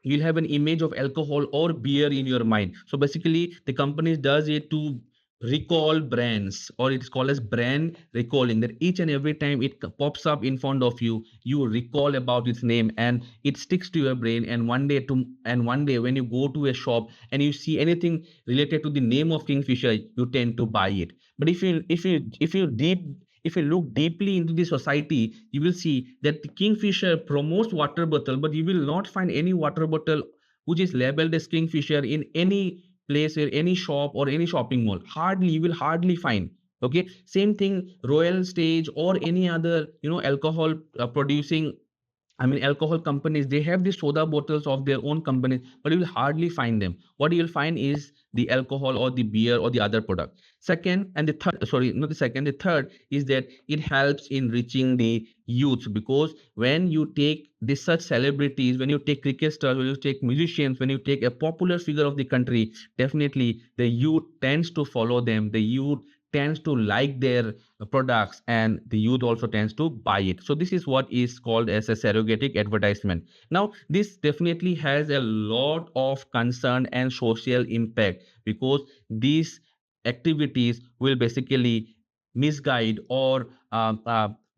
you'll have an image of alcohol or beer in your mind. So basically the companies does it to recall brands, or it's called as brand recalling, that each and every time it pops up in front of you, you recall about its name and it sticks to your brain. And one day when you go to a shop and you see anything related to the name of Kingfisher, you tend to buy it. But if you look deeply into the society, you will see that the Kingfisher promotes water bottle, but you will not find any water bottle which is labeled as Kingfisher in any place or any shop or any shopping mall. Hardly, you will hardly find. Okay, same thing, Royal Stage or any other alcohol producing, I mean, alcohol companies, they have the soda bottles of their own companies, but you will hardly find them. What you will find is the alcohol or the beer or the other product. Second, and the third, sorry, not the second, the third is that it helps in reaching the youth, because when you take this such celebrities, when you take cricket stars, when you take musicians, when you take a popular figure of the country, definitely the youth tends to follow them. The youth tends to like their products, and the youth also tends to buy it. So this is what is called as a surrogatic advertisement. Now, this definitely has a lot of concern and social impact, because these activities will basically misguide or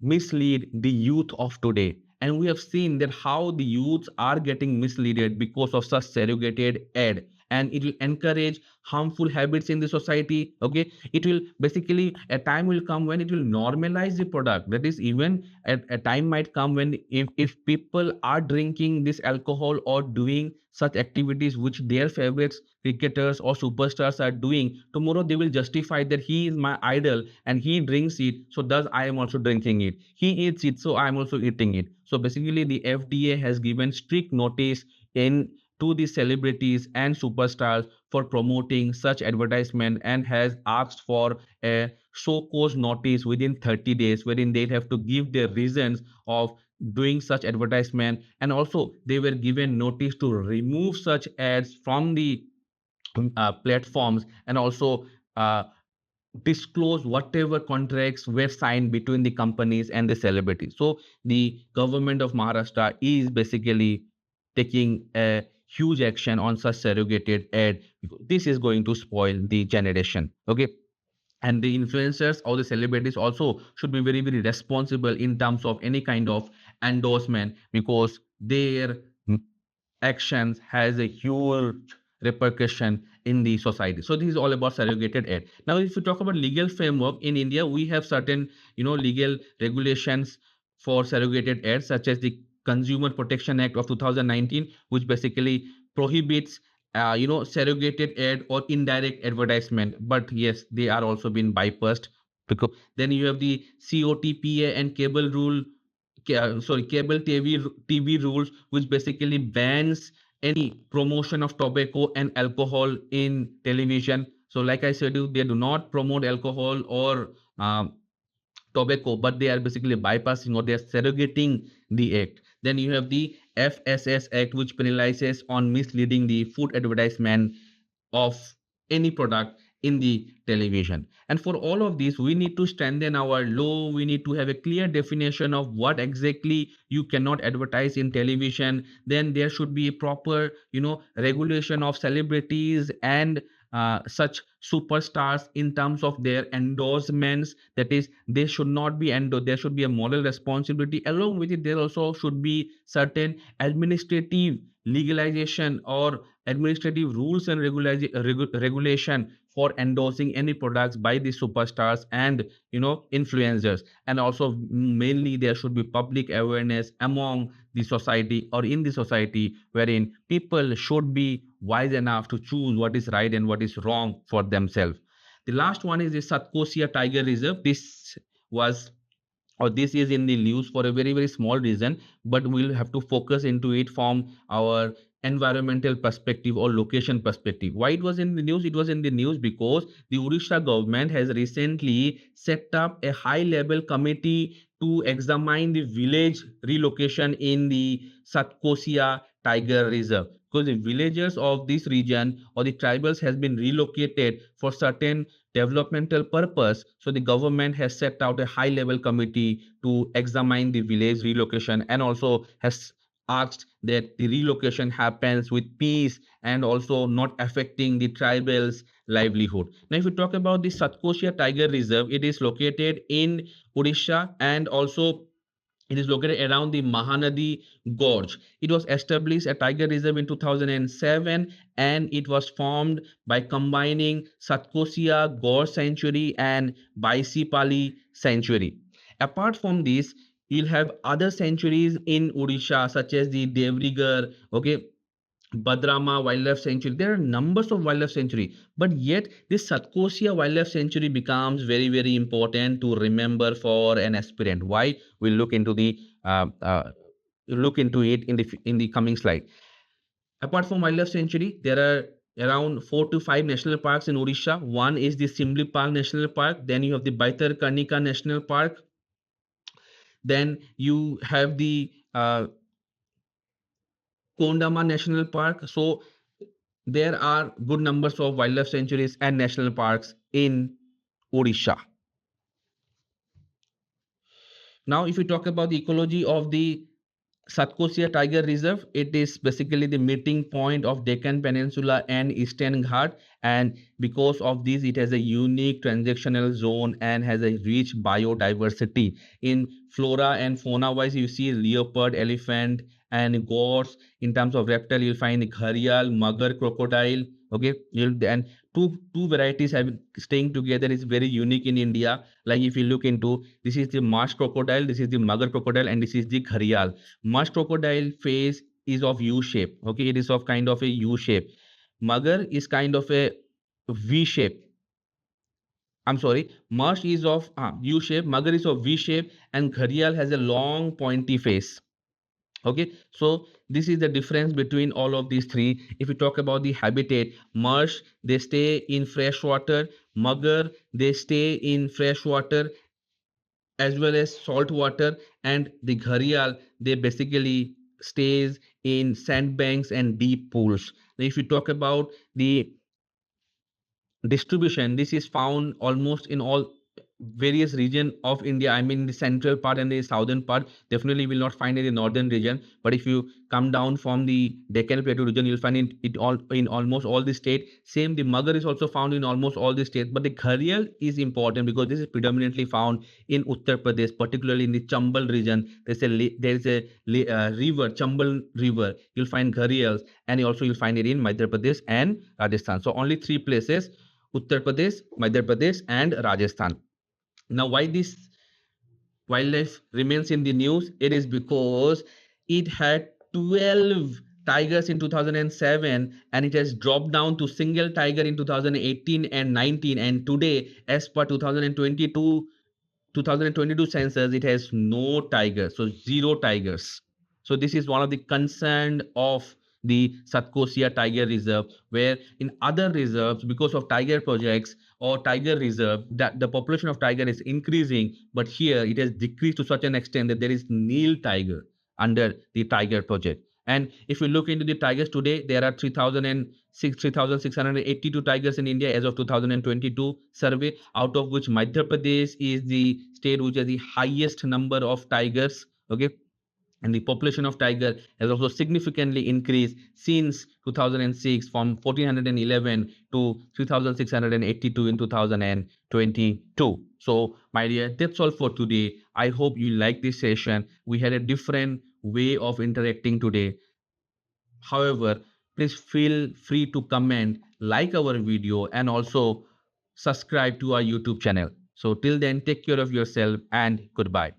mislead the youth of today. And we have seen that how the youths are getting misled because of such surrogated ad, and it will encourage harmful habits in the society. Okay, it will basically, a time will come when it will normalize the product. That is, even a time might come when if people are drinking this alcohol or doing such activities which their favorites cricketers or superstars are doing, tomorrow they will justify that he is my idol and he drinks it, so thus I am also drinking it. He eats it, so I am also eating it. So basically the FDA has given strict notice in to the celebrities and superstars for promoting such advertisement, and has asked for a show cause notice within 30 days, wherein they have to give their reasons of doing such advertisement. And also they were given notice to remove such ads from the platforms, and also uh, disclose whatever contracts were signed between the companies and the celebrities. So the government of Maharashtra is basically taking a huge action on such surrogated ad, because this is going to spoil the generation. Okay, and the influencers or the celebrities also should be very very responsible in terms of any kind of endorsement, because their actions has a huge repercussion in the society. So this is all about surrogated aid. Now, if you talk about legal framework in India, we have certain legal regulations for surrogated aid, such as the Consumer Protection Act of 2019, which basically prohibits surrogated ad or indirect advertisement. But yes, they are also being bypassed. Because then you have the COTPA and cable rule, cable TV rules, which basically bans any promotion of tobacco and alcohol in television. So like I said, they do not promote alcohol or tobacco, but they are basically bypassing or they are surrogating the act. Then you have the FSS Act, which penalizes on misleading the food advertisement of any product in the television. And for all of these, we need to strengthen our law. We need to have a clear definition of what exactly you cannot advertise in television. Then there should be a proper regulation of celebrities and such superstars in terms of their endorsements. That is, they should not be endorsed. There should be a moral responsibility. Along with it, there also should be certain administrative legalization or administrative rules and regulation for endorsing any products by the superstars and influencers. And also mainly there should be public awareness among the society or in the society, wherein people should be wise enough to choose what is right and what is wrong for themselves. The last one is the Satkosia Tiger Reserve. This is in the news for a very very small reason, but we'll have to focus into it from our environmental perspective or location perspective. Why it was in the news? It was in the news because the Odisha government has recently set up a high level committee to examine the village relocation in the Satkosia Tiger Reserve, because the villagers of this region or the tribals has been relocated for certain developmental purpose. So the government has set out a high level committee to examine the village relocation, and also has asked that the relocation happens with peace and also not affecting the tribals livelihood. Now if you talk about the Satkosia Tiger Reserve, it is located in Odisha, and also it is located around the Mahadayi Gorge. It was established a tiger reserve in 2007, and it was formed by combining Satkosia Gorge Sanctuary and Baisipali Sanctuary. Apart from this, you'll have other sanctuaries in Odisha, such as the Devrigar, okay, Badrama Wildlife Sanctuary. There are numbers of wildlife sanctuary, but yet this Satkosia Wildlife Sanctuary becomes very very important to remember for an aspirant. Why? We'll look into it in the coming slide. Apart from wildlife sanctuary, there are around 4 to 5 national parks in Odisha. One is the Simlipal National Park. Then you have the Baitarkanika National Park. Then you have the Kondama National Park. So there are good numbers of wildlife sanctuaries and national parks in Odisha. Now, if we talk about the ecology of the Satkosia Tiger Reserve, it is basically the meeting point of Deccan Peninsula and Eastern Ghat, and because of this, it has a unique transactional zone and has a rich biodiversity. In flora and fauna wise, you see leopard, elephant, and goats. In terms of reptile, you'll find gharial, mugger, crocodile. Okay, and two varieties have staying together is very unique in India. Like if you look into, this is the marsh crocodile, this is the mugger crocodile, and this is the gharial. Marsh crocodile face is of U shape. Okay, it is of kind of a U shape. Mugger is kind of a V shape. I'm sorry, marsh is of U shape, mugger is of V shape, and gharial has a long pointy face. Okay, so this is the difference between all of these three. If we talk about the habitat, marsh, they stay in fresh water. Mugger, they stay in fresh water as well as salt water. And the gharial, they basically stays in sandbanks and deep pools. Now, if you talk about the distribution, this is found almost in all various region of India. I mean, the central part and the southern part definitely will not find in the northern region. But if you come down from the Deccan Plateau region, you'll find it all in almost all the state. Same, the mugger is also found in almost all the states. But the gharial is important because this is predominantly found in Uttar Pradesh, particularly in the Chambal region. There is a river, Chambal River. You'll find gharials, and also you'll find it in Madhya Pradesh and Rajasthan. So only three places: Uttar Pradesh, Madhya Pradesh, and Rajasthan. Now, why this wildlife remains in the news? It is because it had 12 tigers in 2007, and it has dropped down to single tiger in 2018 and 19, and today, as per 2022 census, it has no tigers, so zero tigers. So this is one of the concern of the Satkosia Tiger Reserve, where in other reserves, because of tiger projects or tiger reserve, that the population of tiger is increasing, but here it has decreased to such an extent that there is nil tiger under the tiger project. And if you look into the tigers today, there are 3,682 tigers in India as of 2022 survey, out of which Madhya Pradesh is the state which has the highest number of tigers. Okay, and the population of tiger has also significantly increased since 2006, from 1411 to 3682 in 2022. So my dear, that's all for today. I hope you like this session. We had a different way of interacting today. However, please feel free to comment, like our video, and also subscribe to our YouTube channel. So till then, take care of yourself and goodbye.